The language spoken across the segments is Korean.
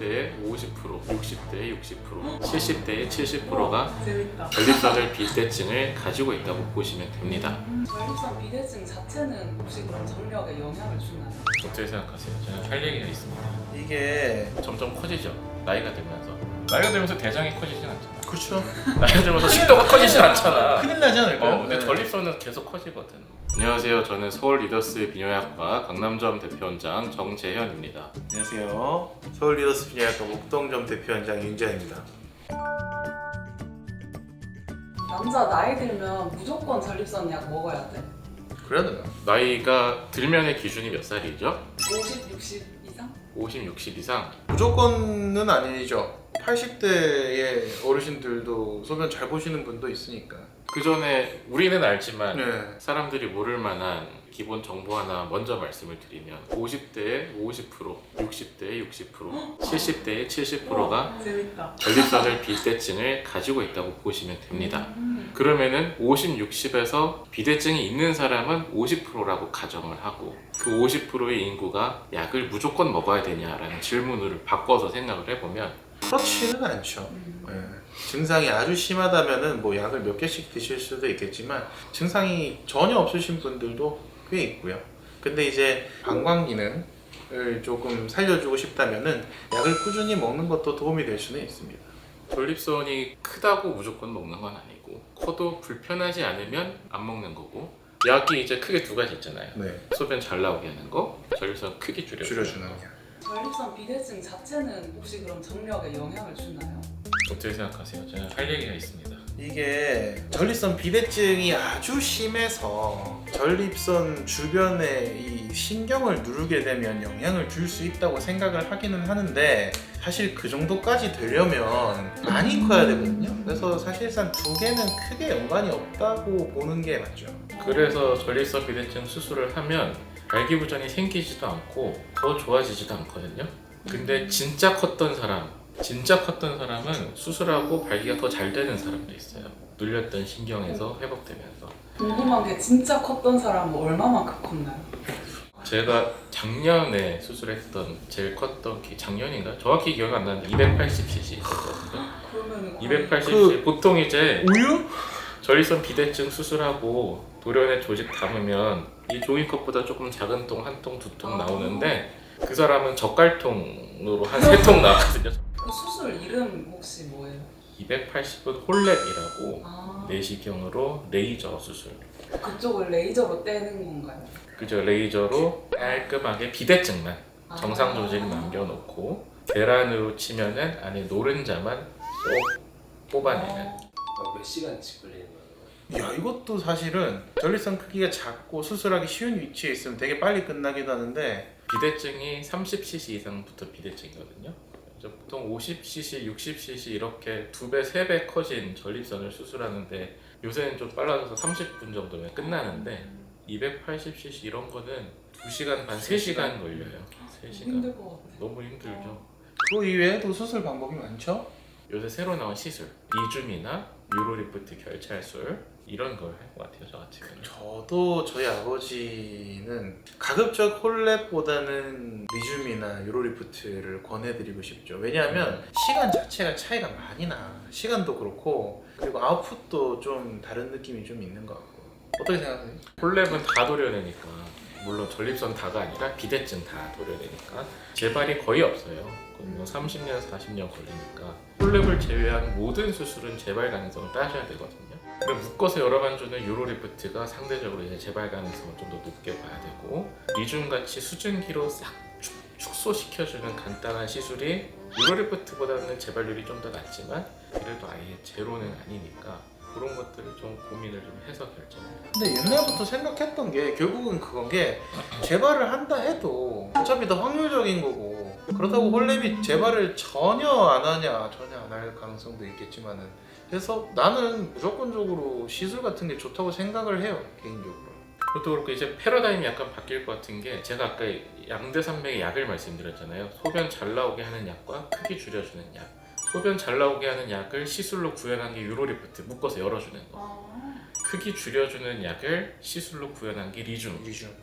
50대에 50%, 60대에 60%, 70대에 70%가 재밌다. 전립선을 비대증을 가지고 있다고 보시면 됩니다. 전립선 비대증 자체는 혹시 그런 정력에 영향을 주나요? 어떻게 생각하세요? 저는 할 얘기가 있습니다. 이게 점점 커지죠. 나이가 들면서 대장이 커지진 않잖아. 그렇죠. 나이가 들면서 식도가 커지진 않잖아. 큰일 나지 않을까요? 근데 전립선은 계속 커지거든. 안녕하세요. 저는 서울 리더스 비뇨약과 강남점 대표원장 정재현입니다. 안녕하세요. 서울 리더스 비뇨약과 목동점 대표원장 윤재현입니다. 남자 나이 들면 무조건 전립선 약 먹어야 돼? 그래야 되나? 나이가 들면의 기준이 몇 살이죠? 50, 60 이상? 50, 60 이상? 무조건은 아니죠. 80대의 어르신들도 소변 잘 보시는 분도 있으니까. 그 전에 우리는 알지만 네. 사람들이 모를 만한 기본 정보 하나 먼저 말씀을 드리면 50대에 50%, 60대에 60%, 70대에 70%가 재밌다. 전립선을 비대증을 가지고 있다고 보시면 됩니다. 그러면은 50, 60에서 비대증이 있는 사람은 50%라고 가정을 하고 그 50%의 인구가 약을 무조건 먹어야 되냐라는 질문을 바꿔서 생각을 해보면 그렇지는 않죠. 네. 증상이 아주 심하다면은 뭐 약을 몇 개씩 드실 수도 있겠지만 증상이 전혀 없으신 분들도 꽤 있고요. 근데 이제 방광 기능을 조금 살려주고 싶다면은 약을 꾸준히 먹는 것도 도움이 될 수는 있습니다. 전립선이 크다고 무조건 먹는 건 아니고 커도 불편하지 않으면 안 먹는 거고 약이 이제 크게 두 가지 있잖아요. 네. 소변 잘 나오게 하는 거, 전립선 크기 줄여주는 약. 전립선 비대증 자체는 혹시 그런 정력에 영향을 주나요? 어떻게 생각하세요? 저는 할 얘기가 있습니다. 이게 전립선 비대증이 아주 심해서 전립선 주변에 이 신경을 누르게 되면 영향을 줄 수 있다고 생각을 하기는 하는데 사실 그 정도까지 되려면 많이 커야 되거든요. 그래서 사실상 두 개는 크게 연관이 없다고 보는 게 맞죠. 그래서 전립선 비대증 수술을 하면 발기부전이 생기지도 않고 더 좋아지지도 않거든요. 근데 진짜 컸던 사람은 수술하고 발기가 더 잘 되는 사람도 있어요. 눌렸던 신경에서 회복되면서. 궁금한 게 진짜 컸던 사람은 얼마만큼 컸나요? 제가 작년에 수술했던 제일 컸던 키 작년인가? 정확히 기억이 안 나는데 280cc 있었거든요. 그러면은 280cc 보통 이제 우유? 전립선 비대증 수술하고 돌연의 조직 담으면 이 종이컵보다 조금 작은 통 한 통, 두 통 나오는데 그 사람은 젓갈통으로 한 세 통 나왔거든요. 그 수술 이름 혹시 뭐예요? 280은 홀랩이라고 아, 내시경으로 레이저 수술. 그쪽을 레이저로 떼는 건가요? 그죠? 레이저로 깔끔하게 비대증만 정상 조직 남겨놓고 계란으로 치면은 안에 노른자만 쏙 뽑아내는. 몇 시간씩 걸리는 거예요? 야, 이것도 사실은 전립선 크기가 작고 수술하기 쉬운 위치에 있으면 되게 빨리 끝나기도 하는데 비대증이 30cc 이상부터 비대증이거든요. 그래서 보통 50cc, 60cc 이렇게 2배, 3배 커진 전립선을 수술하는데 요새는 좀 빨라져서 30분 정도면 끝나는데 280cc 이런 거는 2시간 반, 3시간 걸려요. 3시간. 힘들 것 같아. 너무 힘들죠. 그 이외에도 수술 방법이 많죠? 요새 새로 나온 시술, 리줌이나 유로리프트 결찰술 이런 걸 할 것 같아요, 저 같은 경우는. 저도 저희 아버지는 가급적 홀랩보다는 리줌이나 유로리프트를 권해드리고 싶죠. 왜냐하면 시간 자체가 차이가 많이 나. 시간도 그렇고 그리고 아웃풋도 좀 다른 느낌이 좀 있는 것 같고. 어떻게 생각하세요? 홀랩은 다 도려내니까, 물론 전립선 다가 아니라 비대증 다 도려내니까 재발이 거의 없어요. 뭐 30년, 40년 걸리니까 홀랩을 제외한 모든 수술은 재발 가능성을 따져야 되거든요. 그럼 묶어서 여러 번 주는 유로리프트가 상대적으로 이제 재발 가능성을 좀 더 높게 봐야 되고, 리줌같이 수증기로 싹 축소시켜주는 간단한 시술이 유로리프트보다는 재발률이 좀 더 낮지만 그래도 아예 제로는 아니니까 그런 것들을 좀 고민을 좀 해서 결정해요. 근데 옛날부터 생각했던 게 결국은 그건 게 재발을 한다 해도 어차피 더 확률적인 거고 그렇다고 홀랩이 재발을 전혀 안 하냐 전혀 안 할 가능성도 있겠지만은 그래서 나는 무조건적으로 시술 같은 게 좋다고 생각을 해요 개인적으로. 그것도 그렇고 이제 패러다임이 약간 바뀔 것 같은 게 제가 아까 양대산맥의 약을 말씀드렸잖아요. 소변 잘 나오게 하는 약과 크기 줄여주는 약. 소변 잘 나오게 하는 약을 시술로 구현한 게 유로리프트 묶어서 열어주는 거. 크기 줄여주는 약을 시술로 구현한 게 리중.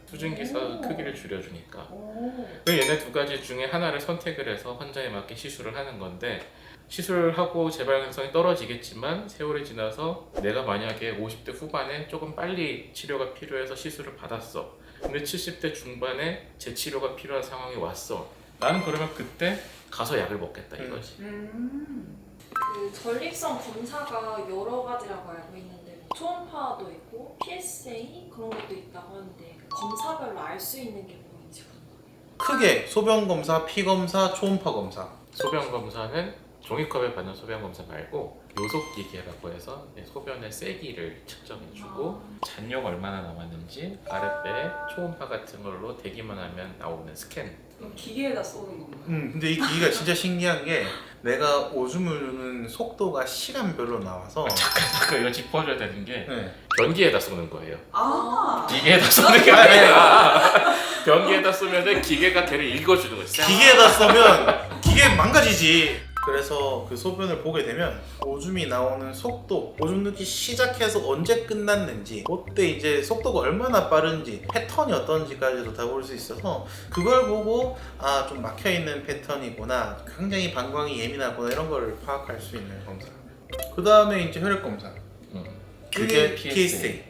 수증기사 크기를 줄여주니까. 오. 얘네 두 가지 중에 하나를 선택을 해서 환자에 맞게 시술을 하는 건데 시술하고 재발 가능성이 떨어지겠지만 세월이 지나서 내가 만약에 50대 후반에 조금 빨리 치료가 필요해서 시술을 받았어. 근데 70대 중반에 재치료가 필요한 상황이 왔어. 나는 그러면 그때 가서 약을 먹겠다 이거지. 그 전립선 검사가 여러 가지라고 알고 있는데 뭐 초음파도 있고 PSA 그런 것도 있다고 하는데 그 검사별로 알 수 있는 게 뭐인지 궁금해요. 크게 소변 검사, 피 검사, 초음파 검사. 소변 검사는 종이컵에 받는 소변 검사 말고 요속기계라고 해서 소변의 세기를 측정해주고 잔뇨가 얼마나 남았는지 아랫배에 초음파 같은 걸로 대기만 하면 나오는 스캔. 그럼 기계에다 쏘는 건가요? 근데 이 기기가 진짜 신기한 게 내가 오줌을 누는 속도가 시간별로 나와서 잠깐 이거 짚어줘야 되는 게 네. 변기에다 쏘는 거예요. 아. 기계에다 쏘는 게 아니라 변기에다 쏘면은 기계가 걔를 읽어주는 거지. 기계에다 쓰면 기계 망가지지. 그래서 그 소변을 보게 되면 오줌이 나오는 속도, 오줌 누기 시작해서 언제 끝났는지, 그때 이제 속도가 얼마나 빠른지, 패턴이 어떤지까지도 다 볼 수 있어서 그걸 보고 아, 좀 막혀있는 패턴이구나, 굉장히 방광이 예민하구나 이런 걸 파악할 수 있는 검사. 그 다음에 이제 혈액 검사. 그게 PSA.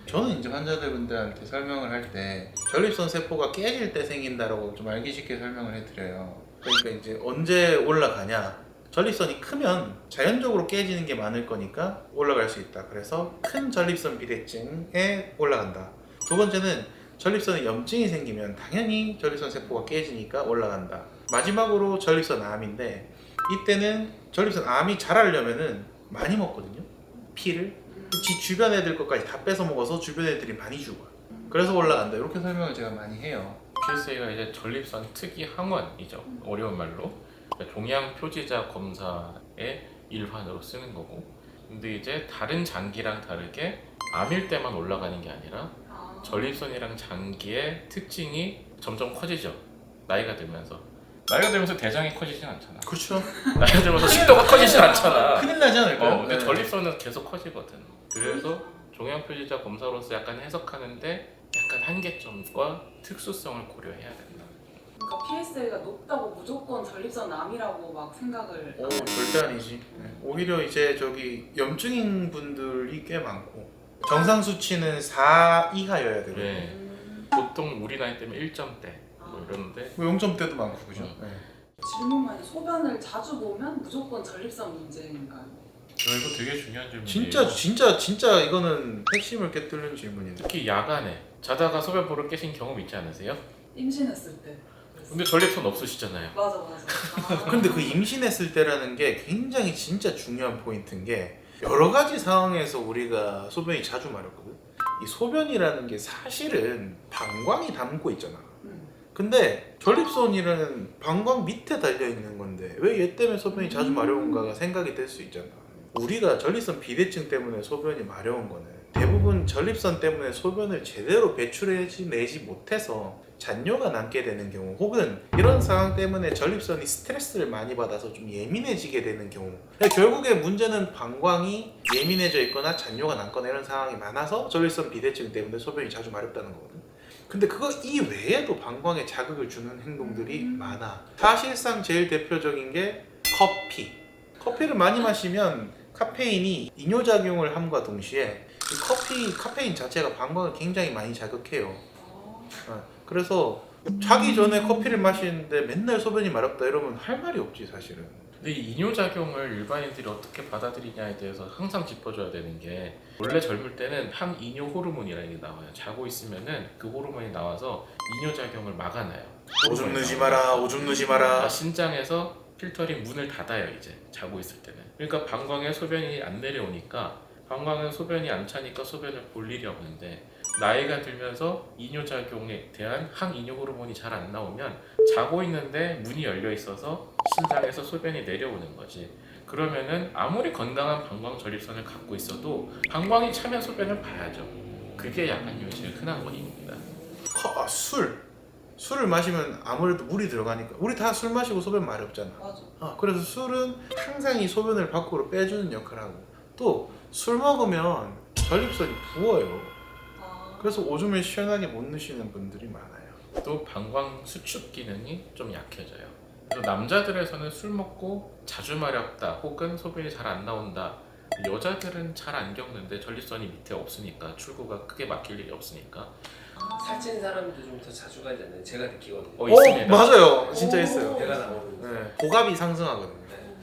저는 이제 환자들분들한테 설명을 할 때 전립선 세포가 깨질 때 생긴다라고 좀 알기 쉽게 설명을 해드려요. 그러니까 이제 언제 올라가냐, 전립선이 크면 자연적으로 깨지는 게 많을 거니까 올라갈 수 있다. 그래서 큰 전립선 비대증에 올라간다. 두 번째는 전립선에 염증이 생기면 당연히 전립선 세포가 깨지니까 올라간다. 마지막으로 전립선 암인데 이때는 전립선 암이 자라려면은 많이 먹거든요, 피를. 지 주변 애들 것까지 다 뺏어 먹어서 주변 애들이 많이 죽어요. 그래서 올라간다. 이렇게 설명을 제가 많이 해요. PSA가 이제 전립선 특이 항원이죠. 어려운 말로. 그러니까 종양 표지자 검사의 일환으로 쓰는 거고. 근데 이제 다른 장기랑 다르게 암일 때만 올라가는 게 아니라 전립선이랑 장기의 특징이 점점 커지죠. 나이가 들면서. 나이가 들면서 대장이 커지진 않잖아. 그렇죠. 나이가 들면서 식도가 커지진 않잖아. 큰일 나지 않을까요? 근데 네. 전립선은 계속 커지거든. 그래서 종양 표지자 검사로서 약간 해석하는데 약간 한계점과 특수성을 고려해야 된다. 그러니까 PSA가 높다고 무조건 전립선 암이라고 막 생각을. 오, 절대 아니지. 네. 오히려 이제 저기 염증인 분들이 꽤 많고 정상 수치는 4 이하여야 되고 네. 보통 우리 나이 때면 1점대 뭐 이러는데 0점대도 많고 그죠? 네. 질문만, 소변을 자주 보면 무조건 전립선 문제인가요? 이거 되게 중요한 질문이에요. 진짜 이거는 핵심을 깨뜨리는 질문이네. 특히 야간에 자다가 소변 보러 깨신 경험 있지 않으세요? 임신했을 때. 근데 전립선 없으시잖아요. 맞아. 아. 근데 그 임신했을 때라는 게 굉장히 진짜 중요한 포인트인 게 여러 가지 상황에서 우리가 소변이 자주 마렵거든. 이 소변이라는 게 사실은 방광이 담고 있잖아. 근데 전립선이라는 방광 밑에 달려있는 건데 왜 얘 때문에 소변이 자주 마려운가가 생각이 될 수 있잖아. 우리가 전립선 비대증 때문에 소변이 마려운 거는 대부분 전립선 때문에 소변을 제대로 배출해내지 못해서 잔뇨가 남게 되는 경우, 혹은 이런 상황 때문에 전립선이 스트레스를 많이 받아서 좀 예민해지게 되는 경우. 결국에 문제는 방광이 예민해져 있거나 잔뇨가 남거나 이런 상황이 많아서 전립선 비대증 때문에 소변이 자주 마렵다는 거거든. 근데 그거 이외에도 방광에 자극을 주는 행동들이 많아. 사실상 제일 대표적인 게 커피. 커피를 많이 마시면 카페인이 이뇨작용을 함과 동시에 이 카페인 자체가 방광을 굉장히 많이 자극해요. 그래서 자기 전에 커피를 마시는데 맨날 소변이 마렵다 이러면 할 말이 없지 사실은. 근데 이 이뇨작용을 일반인들이 어떻게 받아들이냐에 대해서 항상 짚어줘야 되는 게, 원래 젊을 때는 항이뇨 호르몬이라는 게 나와요. 자고 있으면은 그 호르몬이 나와서 이뇨작용을 막아놔요. 오줌 누지 마라, 오줌 누지 마라. 신장에서 필터링 문을 닫아요, 이제 자고 있을 때는. 그러니까 방광에 소변이 안 내려오니까, 방광은 소변이 안 차니까 소변을 볼 일이 없는데, 나이가 들면서 이뇨작용에 대한 항이뇨 호르몬이 잘 안 나오면 자고 있는데 문이 열려 있어서 신장에서 소변이 내려오는 거지. 그러면은 아무리 건강한 방광 전립선을 갖고 있어도 방광이 차면 소변을 봐야죠. 그게 약간염의 제일 큰 원인입니다. 술을 마시면 아무래도 물이 들어가니까, 우리 다 술 마시고 소변 마렵잖아. 맞아. 그래서 술은 항상 이 소변을 밖으로 빼주는 역할을 하고, 또 술 먹으면 전립선이 부어요. 아, 그래서 오줌을 시원하게 못 넣으시는 분들이 많아요. 또 방광 수축 기능이 좀 약해져요. 그래서 남자들에서는 술 먹고 자주 마렵다 혹은 소변이 잘 안 나온다. 여자들은 잘 안 겪는데 전립선이 밑에 없으니까 출구가 크게 막힐 일이 없으니까 살찐 사람도 좀 더 자주 가지 않나요? 제가 느끼거든요. 있습니다. 맞아요. 진짜 오. 있어요. 배가 나오는. 네, 복압이 상승하거든요.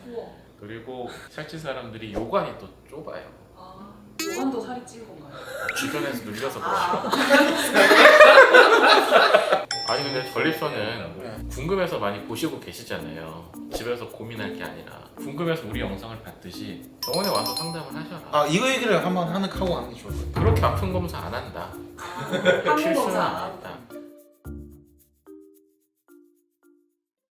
우와. 그리고 살찐 사람들이 요관이 또 좁아요. 아, 요관도 살이 찐 건가요? 주변에서 눌려서 그래요. 아, 아니 근데 전립선은 궁금해서 많이 보시고 계시잖아요. 집에서 고민할 게 아니라 궁금해서 우리 영상을 봤듯이 병원에 와서 상담을 하셔라. 아 이거 얘기를 한번 하고 하는 게 좋을 것 같아요. 그렇게 아픈 검사 안 한다. 한국 필수는 검사 안 안 한다.